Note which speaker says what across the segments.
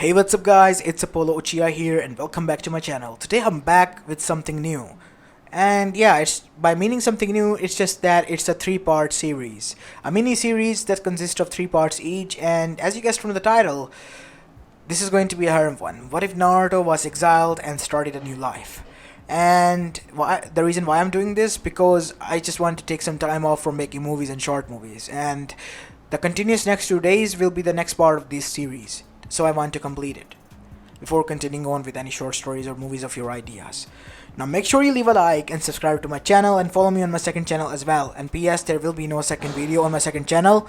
Speaker 1: Hey, what's up guys, it's Apollo Uchiha here and welcome back to my channel. Today I'm back with something new. And yeah, it's by meaning something new, it's just that it's a three-part series. A mini series that consists of three parts each, and as you guessed from the title, this is going to be a harem one. What if Naruto was exiled and started a new life? And the reason why I'm doing this, because I just want to take some time off from making movies and short movies, and the continuous next 2 days will be the next part of this series, so I want to complete it before continuing on with any short stories or movies of your ideas. Now make sure you leave a like and subscribe to my channel and follow me on my second channel as well. And PS, there will be no second video on my second channel.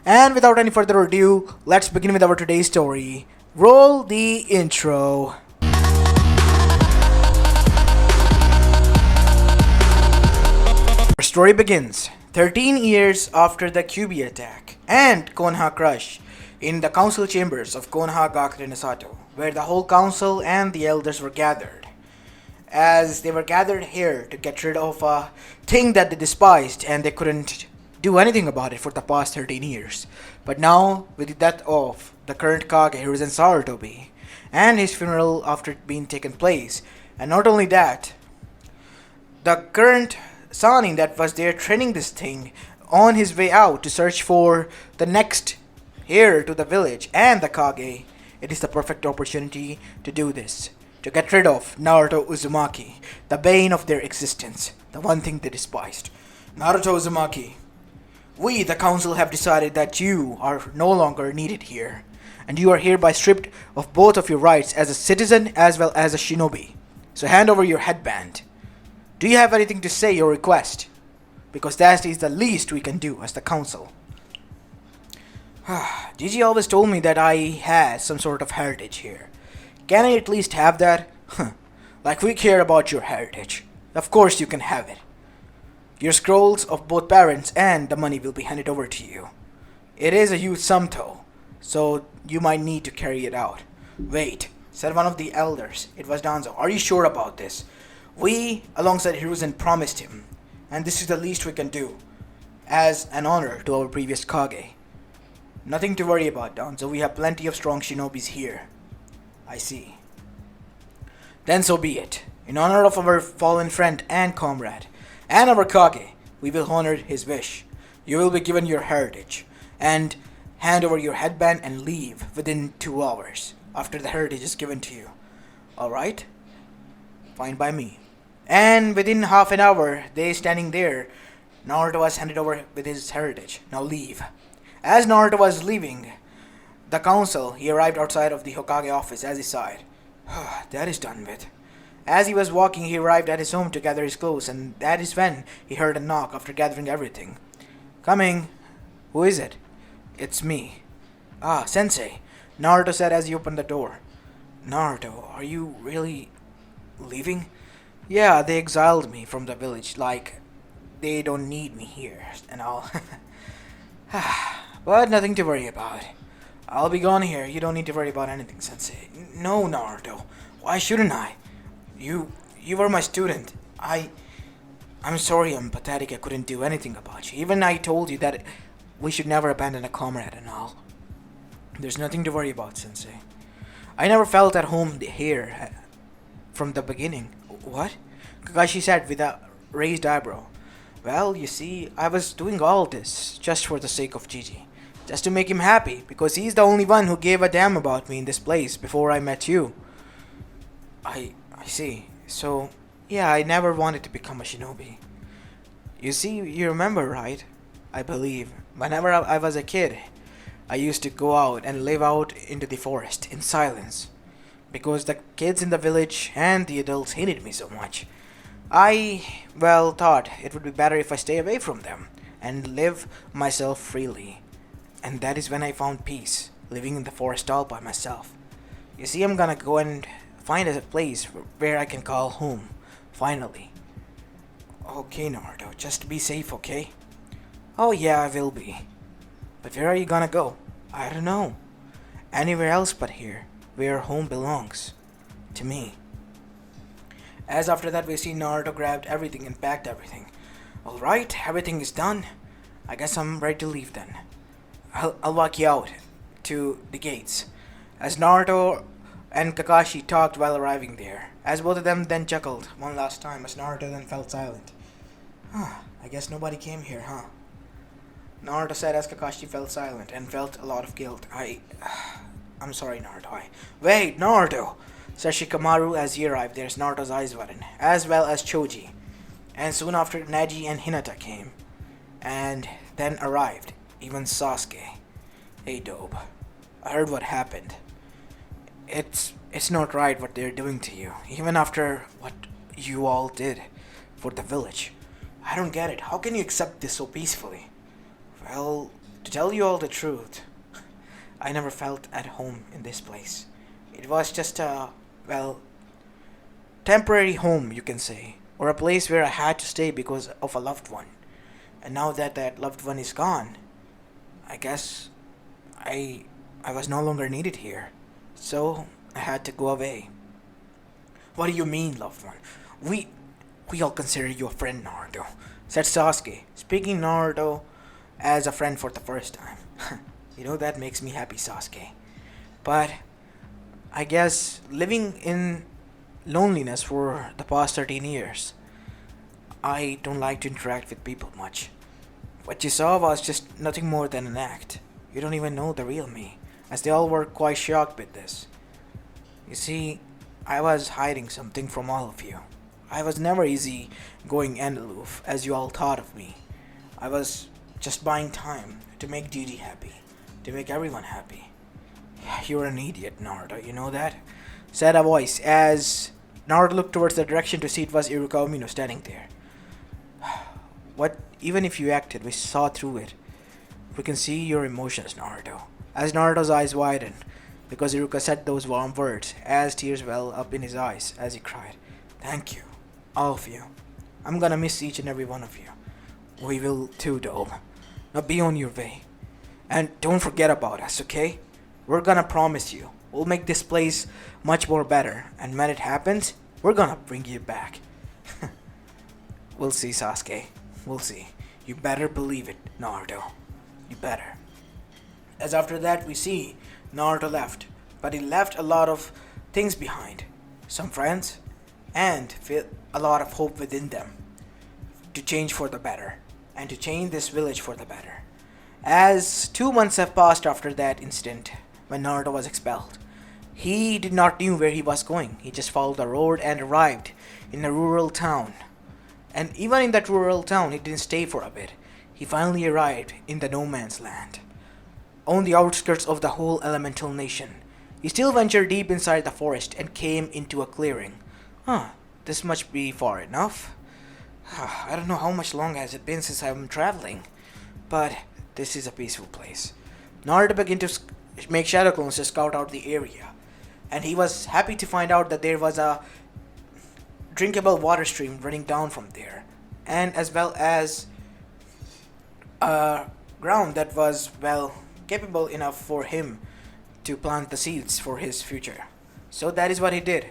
Speaker 1: And without any further ado, let's begin with our today's story. Roll the intro. Our story begins 13 years after the QB attack and Konoha crush in the council chambers of Konoha Gakure Sato, where the whole council and the elders were gathered. As they were gathered here to get rid of a thing that they despised and they couldn't do anything about it for the past 13 years. But now, with the death of the current Kage Hiruzen Sarutobi and his funeral after it being taken place, and not only that, the current Sanin that was there training this thing on his way out to search for the next heir to the village and the Kage, it is the perfect opportunity to do this. To get rid of Naruto Uzumaki, the bane of their existence, the one thing they despised. Naruto Uzumaki, we, the council, have decided that you are no longer needed here, and you are hereby stripped of both of your rights as a citizen as well as a shinobi. So hand over your headband. Do you have anything to say or request? Because that is the least we can do as the council. Gigi always told me that I had some sort of heritage here. Can I at least have that? Like we care about your heritage. Of course you can have it. Your scrolls of both parents and the money will be handed over to you. It is a huge sum though, so you might need to carry it out. Wait, said one of the elders. It was Danzo. Are you sure about this? We, alongside Hiruzen, promised him, and this is the least we can do, as an honor to our previous Kage. Nothing to worry about, Danzo. We have plenty of strong shinobis here. I see. Then so be it. In honor of our fallen friend and comrade, and our Kage, we will honor his wish. You will be given your heritage, and hand over your headband and leave within 2 hours after the heritage is given to you. Alright? Fine by me. And within half an hour, they standing there, Naruto was handed over with his heritage. Now leave. As Naruto was leaving the council, he arrived outside of the Hokage office as he sighed. That is done with. As he was walking, he arrived at his home to gather his clothes, and that is when he heard a knock after gathering everything. Coming. Who is it? It's me. Ah, Sensei, Naruto said as he opened the door. Naruto, are you really leaving? Yeah, they exiled me from the village, like they don't need me here and all. But nothing to worry about. I'll be gone here. You don't need to worry about anything, Sensei. No, Naruto. Why shouldn't I? You were my student. I'm sorry I'm pathetic. I couldn't do anything about you. Even I told you that we should never abandon a comrade and all. There's nothing to worry about, Sensei. I never felt at home here from the beginning. What? Kakashi said with a raised eyebrow. Well, you see, I was doing all this just for the sake of Gigi. Just to make him happy, because he's the only one who gave a damn about me in this place before I met you. I see. So, yeah, I never wanted to become a shinobi. You see, you remember, right? I believe. Whenever I was a kid, I used to go out and live out into the forest in silence. Because the kids in the village and the adults hated me so much. I, well, thought it would be better if I stay away from them and live myself freely. And that is when I found peace, living in the forest all by myself. You see, I'm gonna go and find a place where I can call home, finally. Okay, Naruto, just be safe, okay? Oh yeah, I will be. But where are you gonna go? I don't know. Anywhere else but here, where home belongs. To me. As after that we see Naruto grabbed everything and packed everything. Alright, everything is done. I guess I'm ready to leave then. I'll walk you out to the gates. as Naruto and Kakashi talked while arriving there, as both of them then chuckled one last time as Naruto then fell silent. I guess nobody came here, huh? Naruto said as Kakashi fell silent and felt a lot of guilt. I'm sorry, Naruto. Wait, Naruto! Said Shikamaru as he arrived. There's Naruto's eyes widened, as well as Choji. And soon after, Neji and Hinata came. And then arrived, even Sasuke. Hey, Dobe. I heard what happened. It's not right what they're doing to you, even after what you all did for the village. I don't get it. How can you accept this so peacefully? Well, to tell you all the truth, I never felt at home in this place. It was just a, well, temporary home, you can say, or a place where I had to stay because of a loved one. And now that that loved one is gone, I guess I was no longer needed here. So I had to go away. What do you mean, loved one? We all consider you a friend, Naruto, said Sasuke, speaking Naruto as a friend for the first time. You know, that makes me happy, Sasuke. But I guess living in loneliness for the past 13 years, I don't like to interact with people much. What you saw was just nothing more than an act. You don't even know the real me, as they all were quite shocked with this. You see, I was hiding something from all of you. I was never easy going and aloof, as you all thought of me. I was just buying time to make Didi happy, to make everyone happy. You're an idiot, Naruto, you know that? Said a voice, as Naruto looked towards the direction to see it was Iruka Umino standing there. What, even if you acted, we saw through it. We can see your emotions, Naruto. As Naruto's eyes widened, because Iruka said those warm words, as tears well up in his eyes, as he cried, "Thank you, all of you. I'm gonna miss each and every one of you. We will too, Dobe. Now be on your way. And don't forget about us, okay? We're gonna promise you, we'll make this place much more better, and when it happens, we're gonna bring you back." We'll see, Sasuke. We'll see. You better believe it, Naruto. You better. As after that we see Naruto left, but he left a lot of things behind. Some friends, and a lot of hope within them to change for the better, and to change this village for the better. As 2 months have passed after that incident, when Naruto was expelled, he did not know where he was going. He just followed the road and arrived in a rural town. And even in that rural town, he didn't stay for a bit. He finally arrived in the no man's land, on the outskirts of the whole elemental nation. He still ventured deep inside the forest and came into a clearing. This must be far enough. I don't know how much long has it been since I'm traveling, but this is a peaceful place. Naruto began to make shadow clones to scout out the area, and he was happy to find out that there was a drinkable water stream running down from there, and as well as a ground that was, well, capable enough for him to plant the seeds for his future. So that is what he did.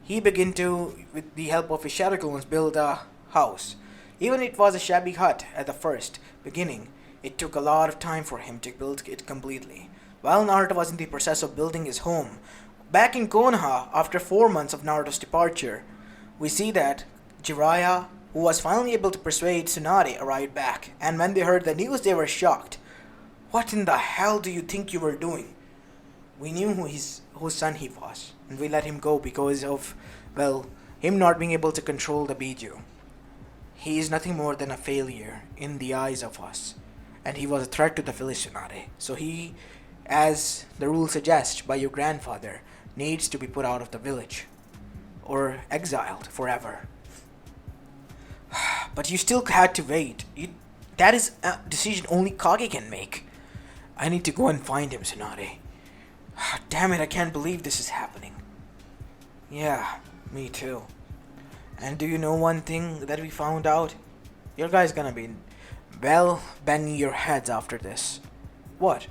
Speaker 1: He began to, with the help of his shadow clones, build a house. Even it was a shabby hut at the first beginning, it took a lot of time for him to build it completely. While Naruto was in the process of building his home, back in Konoha, after 4 months of Naruto's departure, we see that Jiraiya, who was finally able to persuade Tsunade, arrived back, and when they heard the news they were shocked. "What in the hell do you think you were doing?" We knew whose son he was, and we let him go because of, well, him not being able to control the Biju. He is nothing more than a failure in the eyes of us, and he was a threat to the village, Tsunade. So he, as the rule suggests by your grandfather, needs to be put out of the village, or exiled forever. But you still had to wait. That is a decision only Kage can make. I need to go and find him, Tsunade. Damn it, I can't believe this is happening. Yeah, me too. And do you know one thing that we found out? Your guys gonna be, well, banging your heads after this. What?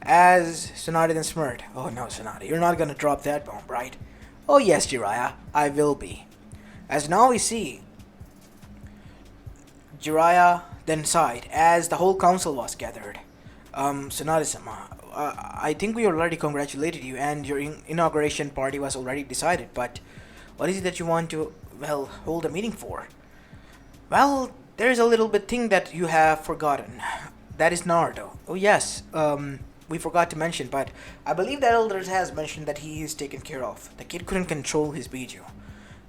Speaker 1: As Tsunade then smirked. "Oh no, Tsunade, you're not gonna drop that bomb, right?" "Oh yes, Jiraiya, I will be." As now we see, Jiraiya then sighed as the whole council was gathered. Tsunade-sama, I think we already congratulated you, and your inauguration party was already decided. But what is it that you want to, well, hold a meeting for? Well, there is a little bit thing that you have forgotten. That is Naruto. Oh yes, we forgot to mention, but I believe that elders has mentioned that he is taken care of. The kid couldn't control his biju.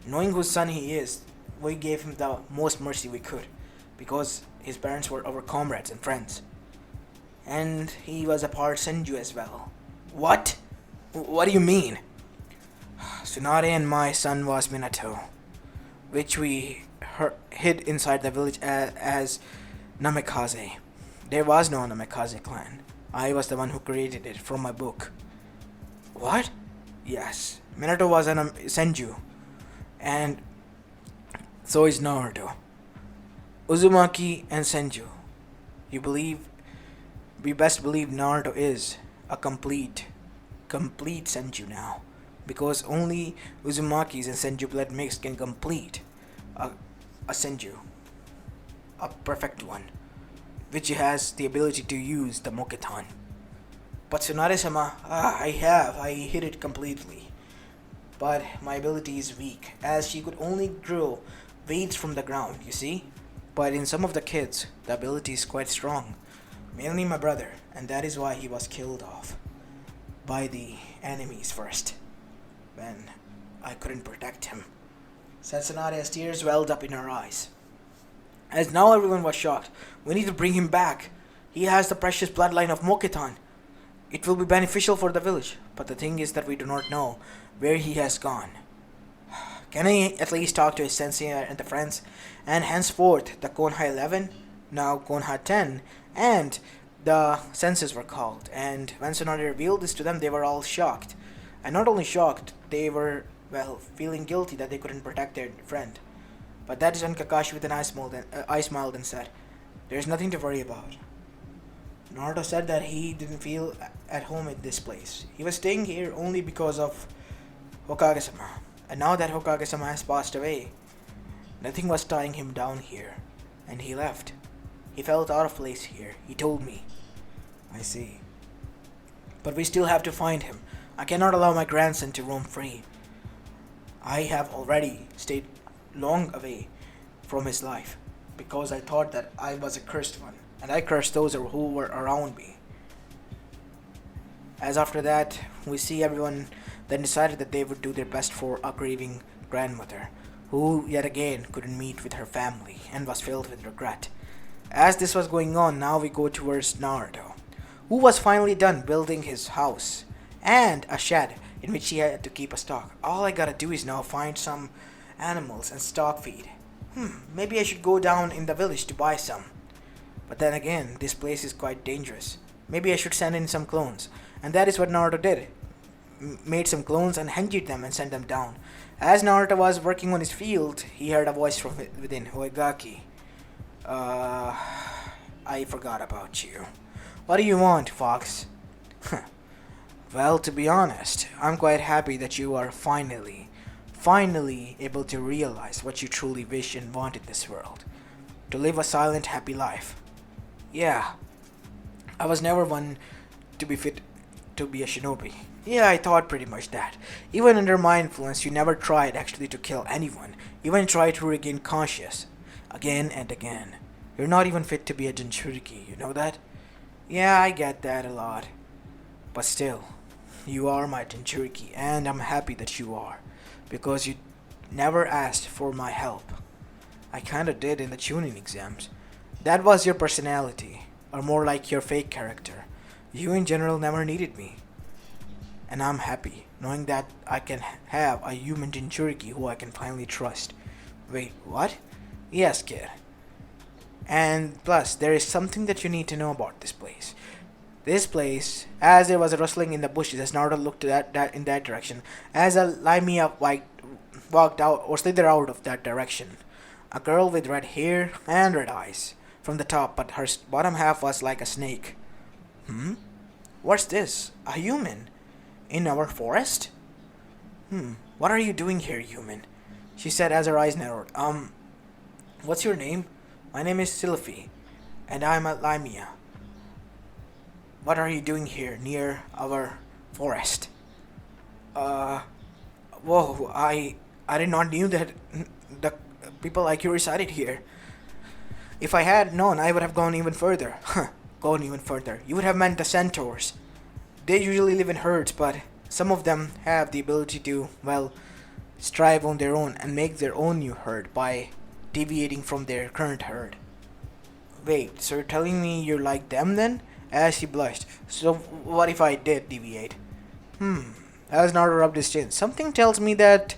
Speaker 1: Knowing whose son he is, we gave him the most mercy we could, because his parents were our comrades and friends. And he was a part Senju as well. What? What do you mean? Tsunade and my son was Minato, which we hid inside the village as Namikaze. There was no Namikaze clan. I was the one who created it from my book. What? Yes. Minato was an Senju. And so is Naruto. Uzumaki and Senju. You believe... We best believe Naruto is a complete Senju now. Because only Uzumaki's and Senju blood mix can complete a Senju. A perfect one. Which has the ability to use the Mokitan. But Tsunade-sama, I hit it completely. But my ability is weak, as she could only grow weeds from the ground, you see? But in some of the kids, the ability is quite strong. Mainly my brother, and that is why he was killed off by the enemies first, when I couldn't protect him. Said Tsunade as tears welled up in her eyes. As now everyone was shocked. We need to bring him back. He has the precious bloodline of Mokitan. It will be beneficial for the village, but the thing is that we do not know where he has gone. Can I at least talk to his sensei and the friends? And henceforth, the Konoha 11, now Konoha 10, and the senses were called. And when Tsunade revealed this to them, they were all shocked. And not only shocked, they were, well, feeling guilty that they couldn't protect their friend. But that is when Kakashi with an eye smiled and said, "There's nothing to worry about." Naruto said that he didn't feel at home in this place. He was staying here only because of Hokage-sama. And now that Hokage-sama has passed away, nothing was tying him down here. And he left. He felt out of place here, he told me. I see. But we still have to find him. I cannot allow my grandson to roam free. I have already stayed long away from his life because I thought that I was a cursed one, and I cursed those who were around me. As after that, we see everyone then decided that they would do their best for a grieving grandmother, who yet again couldn't meet with her family and was filled with regret. As this was going on, now we go towards Naruto, who was finally done building his house and a shed in which he had to keep a stock. All I gotta do is now find some animals and stock feed. Maybe I should go down in the village to buy some. But then again, this place is quite dangerous. Maybe I should send in some clones. And that is what Naruto did. Made some clones and henjied them and sent them down. As Naruto was working on his field, he heard a voice from within. Hoigaki. I forgot about you. What do you want, Fox? Well, to be honest, I'm quite happy that you are finally able to realize what you truly wish and want in this world. To live a silent, happy life. Yeah, I was never one to be fit to be a shinobi. Yeah, I thought pretty much that. Even under my influence, you never tried actually to kill anyone. Even tried to regain conscious. Again and again. You're not even fit to be a Jinchuriki, you know that? Yeah, I get that a lot. But still, you are my Jinchuriki, and I'm happy that you are. Because you never asked for my help. I kinda did in the tuning exams. That was your personality, or more like your fake character. You in general never needed me. And I'm happy, knowing that I can have a human Jinchuriki who I can finally trust. Wait, what? Yes, kid. And plus, there is something that you need to know about this place. This place, as there was a rustling in the bushes as Naruto looked to that in that direction, as a Limea walked out or slithered out of that direction. A girl with red hair and red eyes from the top, but her bottom half was like a snake. What's this? A human? In our forest? What are you doing here, human? She said as her eyes narrowed. What's your name? My name is Sylphie, and I'm a Limea. what are you doing here near our forest? Uh, whoa, I did not knew that the people like you resided here. If I had known, I would have gone even further. Huh, gone even further. You would have meant the centaurs. They usually live in herds, but some of them have the ability to, well, strive on their own and make their own new herd by deviating from their current herd. Wait, so you're telling me you're like them then? As he blushed. So what if I did deviate? As Naruto rubbed his chin. Something tells me that,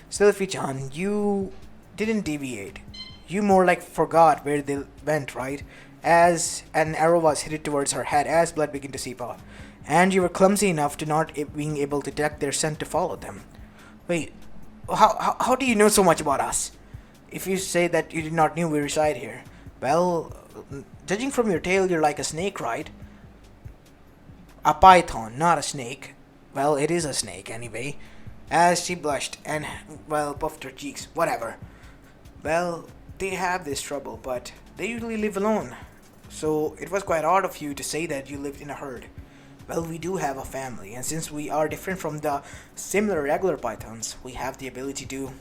Speaker 1: Sylvie-chan, you didn't deviate. You more like forgot where they went, right? As an arrow was headed towards her head as blood began to seep out. And you were clumsy enough to not being able to detect their scent to follow them. Wait, how do you know so much about us? If you say that you did not know we reside here, well, judging from your tail, you're like a snake, right? A python, not a snake. Well, it is a snake anyway. As she blushed and, well, puffed her cheeks. Whatever. Well, they have this trouble, but they usually live alone. So it was quite odd of you to say that you lived in a herd. Well, we do have a family, and since we are different from the similar regular pythons, we have the ability to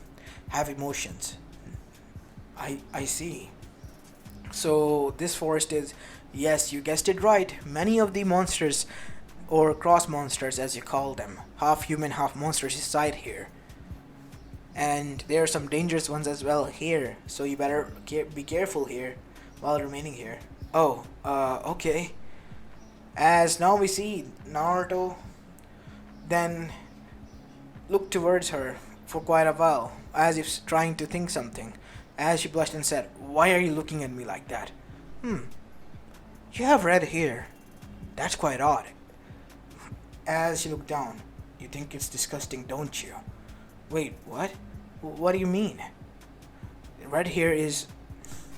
Speaker 1: have emotions. I see. So this forest is, yes, you guessed it right. Many of the monsters, or cross monsters as you call them, half human, half monsters reside here. And there are some dangerous ones as well here, so you better be careful here while remaining here. Oh, okay. As now we see Naruto then looked towards her for quite a while, as if trying to think something, as she blushed and said, "Why are you looking at me like that?" You have red hair. That's quite odd. As she looked down, "You think it's disgusting, don't you?" Wait, what? What do you mean? Red hair is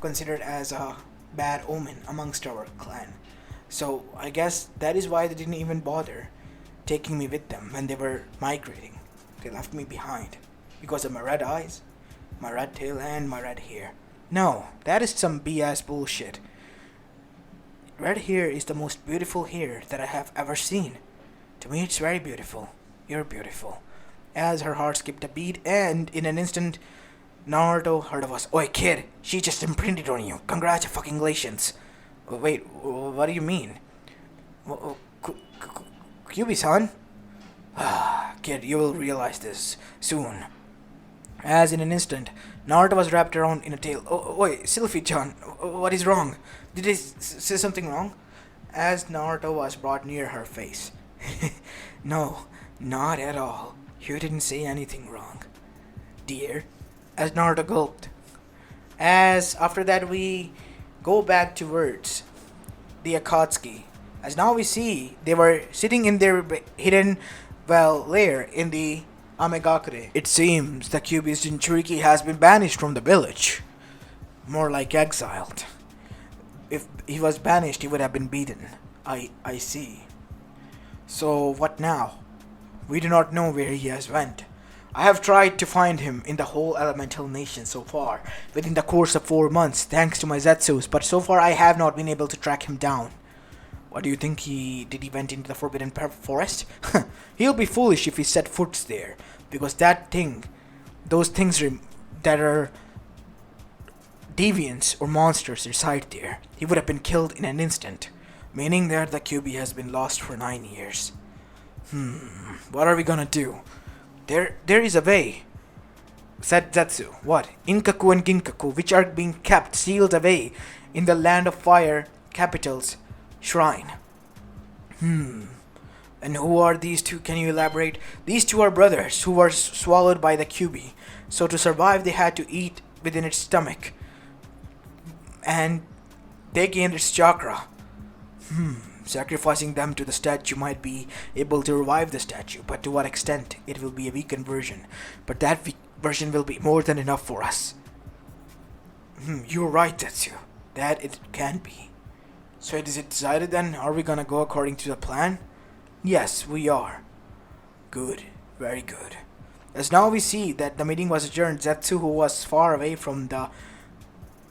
Speaker 1: considered as a bad omen amongst our clan. So I guess that is why they didn't even bother taking me with them when they were migrating. They left me behind because of my red eyes, my red tail, and my red hair. No, that is some BS bullshit. Red hair is the most beautiful hair that I have ever seen. To me, it's very beautiful. You're beautiful. As her heart skipped a beat, and in an instant, Naruto heard a voice. "Oi, kid, she just imprinted on you. Congratulations." Wait, what do you mean? Kyubi-san? Kid, you will realize this soon. As in an instant, Naruto was wrapped around in a tail. Wait, Sylvie-chan, what is wrong? Did I say something wrong? As Naruto was brought near her face. No, not at all. You didn't say anything wrong, dear. As Naruto gulped. As after that we go back towards the Akatsuki. As now we see they were sitting in their hidden, well, lair in the Amegakure. It seems the Kyuubi's Jinchuriki has been banished from the village. More like exiled. If he was banished, he would have been beaten. I see. So what now? We do not know where he has went. I have tried to find him in the whole elemental nation so far, within the course of 4 months, thanks to my Zetsus, but so far I have not been able to track him down. What do you think he went into the Forbidden Forest? He'll be foolish if he set foot there, because those things that are deviants or monsters reside there. He would have been killed in an instant, meaning that the Kyuubi has been lost for 9 years. What are we gonna do? There is a way, said Zetsu. What? Inkaku and Ginkaku, which are being kept sealed away in the Land of Fire capital's shrine. And who are these two? Can you elaborate? These two are brothers who were swallowed by the Kyuubi. So to survive, they had to eat within its stomach. And they gained its chakra. Sacrificing them to the statue might be able to revive the statue, but to what extent? It will be a weakened version. But that version will be more than enough for us. You're right, Tetsu. That it can be. So is it decided then? Are we gonna go according to the plan? Yes, we are. Good. Very good. As now we see that the meeting was adjourned, Zetsu, who was far away from the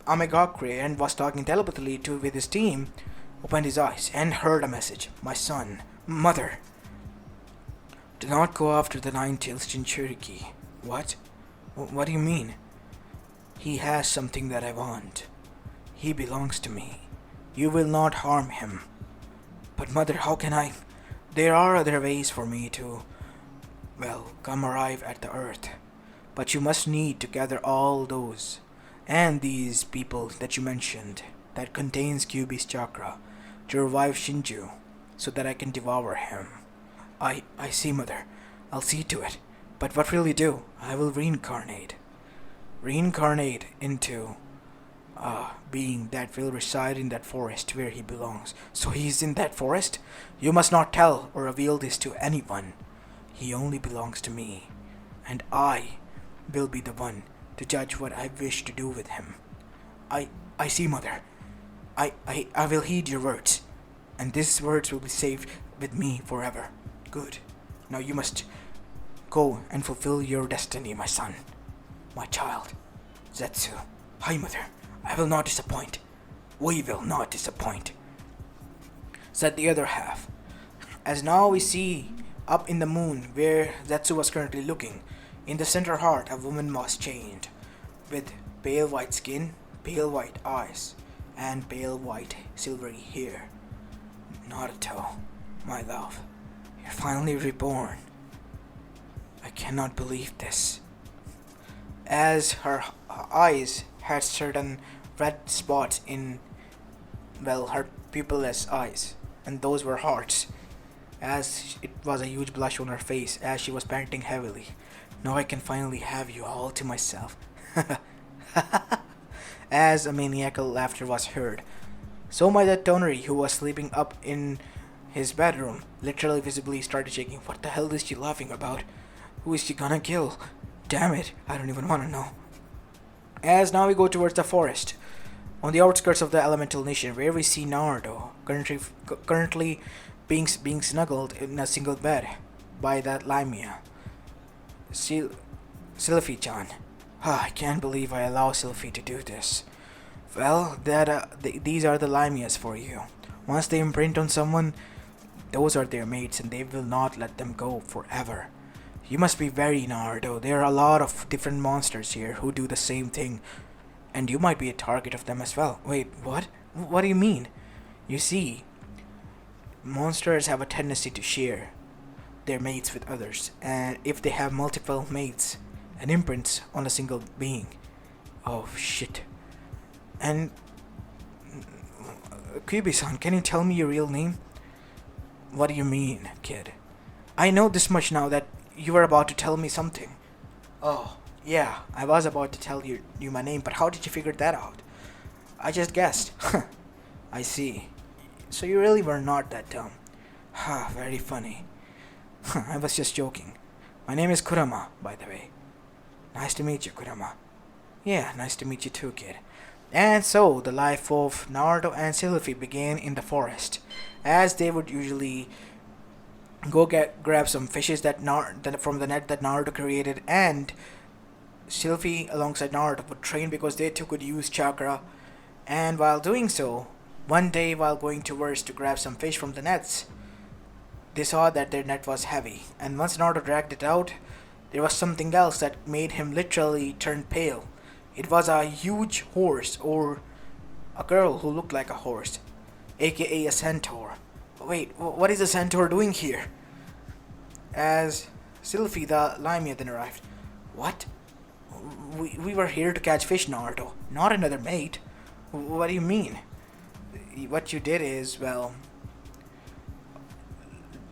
Speaker 1: Amegakure and was talking telepathically with his team, opened his eyes, and heard a message. My son, mother, do not go after the nine-tailed Jinchuriki. What? What do you mean? He has something that I want. He belongs to me. You will not harm him. But mother, how can I? There are other ways for me to, come arrive at the earth. But you must need to gather all those and these people that you mentioned that contains Kyuubi's chakra to revive Shinju so that I can devour him. I see, mother. I'll see to it. But what will you do? I will reincarnate. Reincarnate into a being that will reside in that forest where he belongs. So he's in that forest? You must not tell or reveal this to anyone. He only belongs to me, and I will be the one to judge what I wish to do with him. I see, mother. I will heed your words, and these words will be saved with me forever. Good. Now you must go and fulfill your destiny, my son. My child. Zetsu. Hi, mother. I will not disappoint. We will not disappoint, said the other half. As now we see up in the moon where Zetsu was currently looking, in the center heart a woman was chained, with pale white skin, pale white eyes, and pale white silvery hair. Naruto, my love, you're finally reborn. I cannot believe this. As her eyes had certain red spots in, her pupilless eyes, and those were hearts, as it was a huge blush on her face as she was panting heavily. Now I can finally have you all to myself. As a maniacal laughter was heard. So my that Toneri, who was sleeping up in his bedroom, literally visibly started shaking. What the hell is she laughing about? Who is she gonna kill? Damn it, I don't even wanna know. As now we go towards the forest, on the outskirts of the elemental nation, where we see Naruto currently being snuggled in a single bed by that Lamia. Sylphie-chan. I can't believe I allow Sylphie to do this. Well, these are the Lamias for you. Once they imprint on someone, those are their mates, and they will not let them go forever. You must be very Naruto. There are a lot of different monsters here who do the same thing, and you might be a target of them as well. Wait, what? What do you mean? You see, monsters have a tendency to share their mates with others, and if they have multiple mates and imprints on a single being. Oh shit. And Kyuubi-san, can you tell me your real name? What do you mean, kid? I know this much now that you were about to tell me something. Oh, yeah, I was about to tell you my name, but how did you figure that out? I just guessed. I see. So you really were not that dumb. Ha, very funny. I was just joking. My name is Kurama, by the way. Nice to meet you, Kurama. Yeah, nice to meet you too, kid. And so, the life of Naruto and Sylphie began in the forest, as they would usually go grab some fishes from the net that Naruto created, and Sylphie alongside Naruto would train because they too could use chakra. And while doing so, one day while going towards to grab some fish from the nets, they saw that their net was heavy, and once Naruto dragged it out, there was something else that made him literally turn pale. It was a huge horse, or a girl who looked like a horse, aka a centaur. Wait, what is a centaur doing here? As Sylphie the Lamia then arrived. What? We were here to catch fish, Naruto, not another mate. What do you mean? What you did is,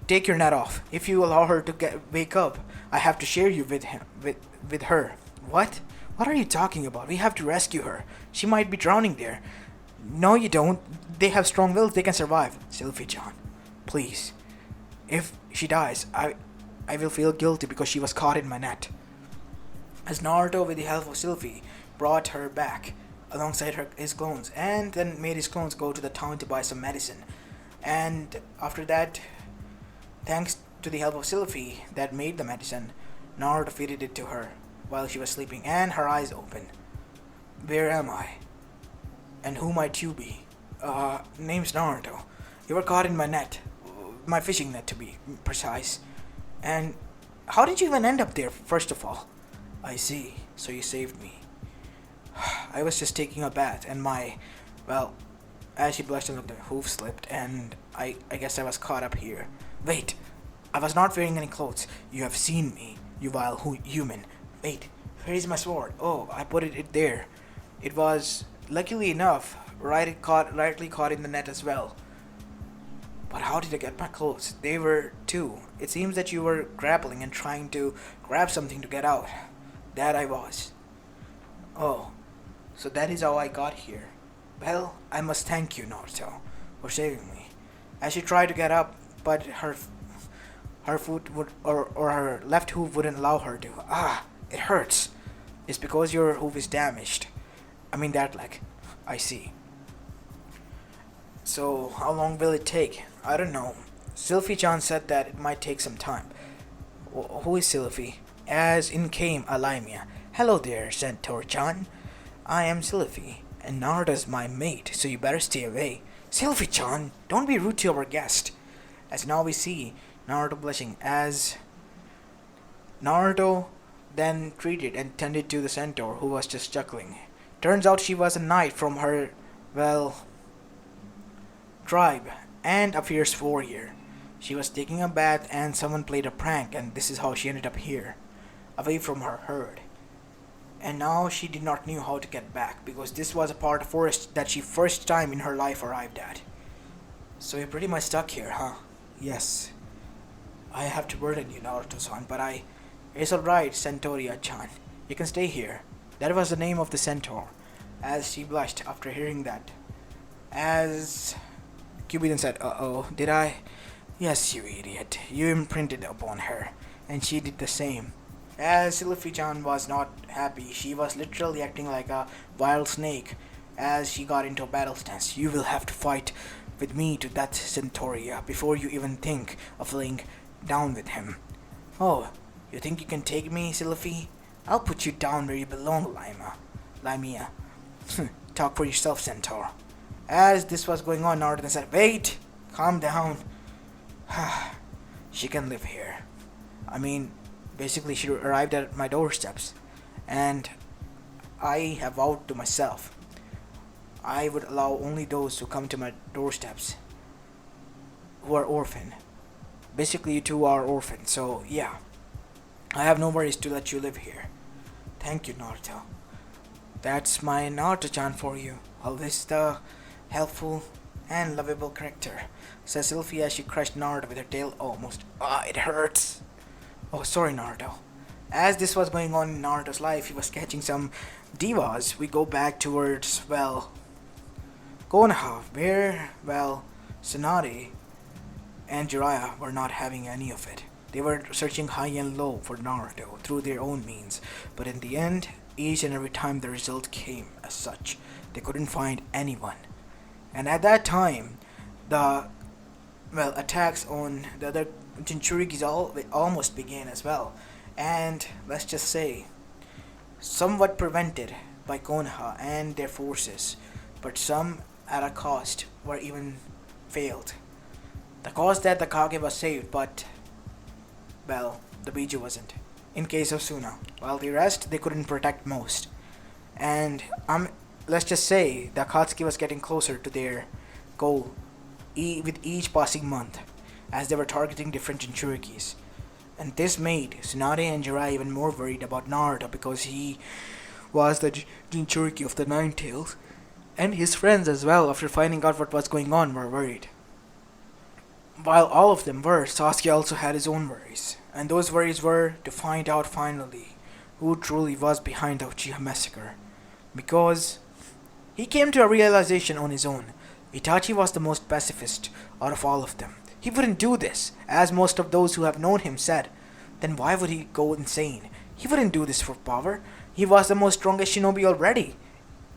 Speaker 1: take your net off. If you allow her to wake up, I have to share you with her. What? What are you talking about? We have to rescue her. She might be drowning there. No, you don't. They have strong wills. They can survive. Sylphie-chan, please. If she dies, I will feel guilty because she was caught in my net. As Naruto, with the help of Sylphie, brought her back alongside his clones, and then made his clones go to the town to buy some medicine. And after that, thanks to the help of Sylphie that made the medicine, Naruto feeded it to her while she was sleeping, and her eyes opened. Where am I? And who might you be? Name's Naruto. You were caught in my net. My fishing net, to be precise. And how did you even end up there, first of all? I see. So you saved me. I was just taking a bath, and well, as she blushed and looked, the hoof slipped, and I guess I was caught up here. Wait, I was not wearing any clothes. You have seen me, you vile human. Wait, where is my sword? Oh, I put it there. It was, luckily enough, rightly caught in the net as well. But how did I get my clothes? They were too. It seems that you were grappling and trying to grab something to get out. That I was. Oh, so that is how I got here. Well, I must thank you, Naruto, for saving me. As she tried to get up, but her foot would or her left hoof wouldn't allow her to. Ah, it hurts. It's because your hoof is damaged. I mean that leg. I see. So how long will it take? I don't know. Sylphie-chan said that it might take some time. Who is Sylphie? As in came Alimia. Hello there, Centaur-chan. I am Sylphie, and Naruto's my mate, so you better stay away. Sylphie-chan, don't be rude to our guest. As now we see Naruto blushing as Naruto then treated and tended to the centaur who was just chuckling. Turns out she was a knight from her, tribe and a fierce warrior. She was taking a bath and someone played a prank, and this is how she ended up here, away from her herd. And now she did not know how to get back because this was a part of forest that she first time in her life arrived at. So you're pretty much stuck here, huh? Yes. I have to burden you, Naruto-san, but it's alright, Centauria-chan. You can stay here. That was the name of the centaur. As she blushed after hearing that. As Kyubey then said, uh-oh, did I? Yes, you idiot. You imprinted upon her. And she did the same. As Sylphie-chan was not happy, she was literally acting like a wild snake as she got into a battle stance. You will have to fight with me to that Centauria before you even think of laying down with him. Oh, you think you can take me, Sylphie? I'll put you down where you belong, Limia. Talk for yourself, Centaur. As this was going on, Naruto said, wait, calm down. She can live here. I mean, basically she arrived at my doorsteps, and I have vowed to myself I would allow only those who come to my doorsteps who are orphaned. Basically you two are orphaned, so yeah, I have no worries to let you live here. Thank you, Naruto. That's my Naruto-chan for you. Always the helpful and lovable character, says Sylphie as she crushed Naruto with her tail almost. It hurts. Oh, sorry, Naruto. As this was going on in Naruto's life, he was catching some divas. We go back towards, Konoha, where, Tsunade and Jiraiya were not having any of it. They were searching high and low for Naruto through their own means, but in the end, each and every time the result came as such, they couldn't find anyone. And at that time, the attacks on the other Jinchurikis almost began as well, and let's just say, somewhat prevented by Konoha and their forces, but some at a cost were even failed. The cause that the Kage was saved, but the Biju wasn't. In case of Suna, while the rest they couldn't protect most, and let's just say the Akatsuki was getting closer to their goal with each passing month, as they were targeting different Jinchurikis. And this made Tsunade and Jiraiya even more worried about Naruto because he was the Jinchuriki of the Nine Tails, and his friends as well, after finding out what was going on, were worried. While all of them were, Sasuke also had his own worries, and those worries were to find out finally who truly was behind the Uchiha massacre, because he came to a realization on his own. Itachi was the most pacifist out of all of them. He wouldn't do this, as most of those who have known him said. Then why would he go insane? He wouldn't do this for power. He was the most strongest shinobi already,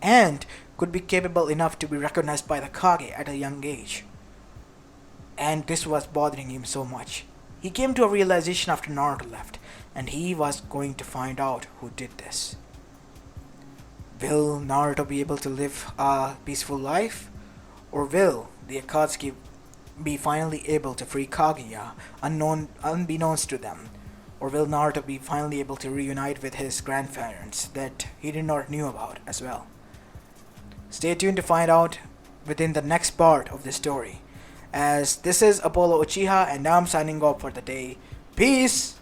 Speaker 1: and could be capable enough to be recognized by the Kage at a young age. And this was bothering him so much. He came to a realization after Naruto left, and he was going to find out who did this. Will Naruto be able to live a peaceful life? Or will the Akatsuki be finally able to free Kaguya, unbeknownst to them? Or will Naruto be finally able to reunite with his grandparents that he did not knew about as well? Stay tuned to find out within the next part of the story. As this is Apollo Uchiha and now I'm signing off for the day. Peace!